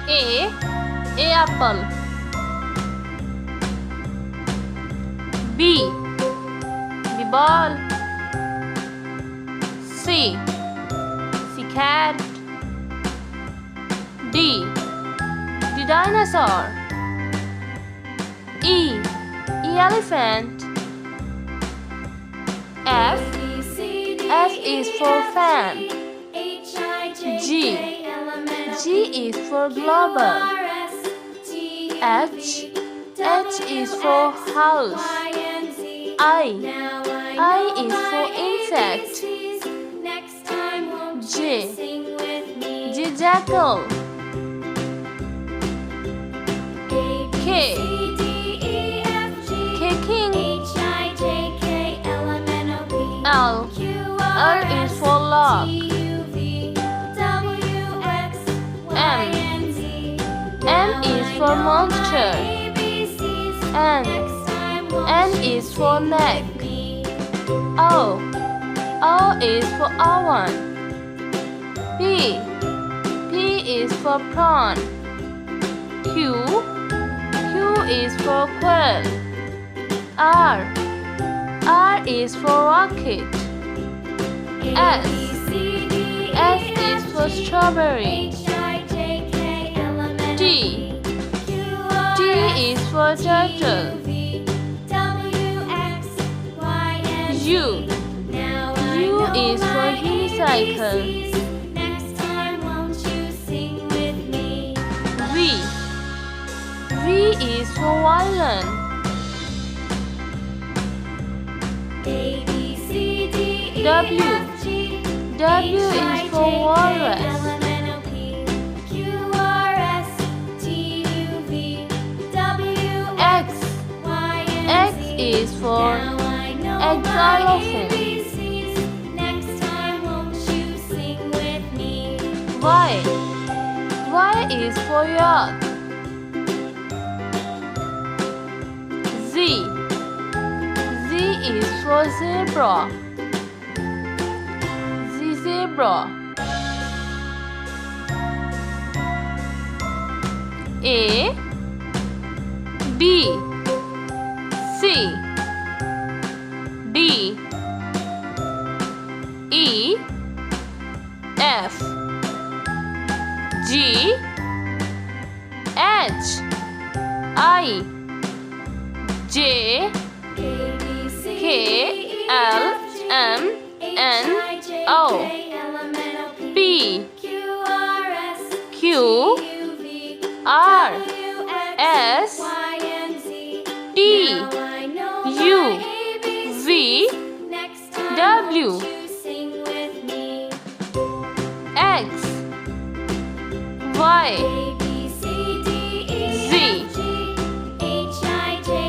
A apple. B ball. C cat. D dinosaur. E elephant. F is for fan. G is for global. H is for house. I is for insect. J jackal. K king. L is for log. M is for monster. N is for neck. O is for oven. P is for prawn. Q is for quail. R is for rocket. S is for strawberry. T is for turtle. U is for unicycle. V is for violin. W is for walrus. X is for xylophone. Y is for yacht. Z is for zebra. Zebra. A B C D E F G H I J K L M N O P Q R S T U V W X Y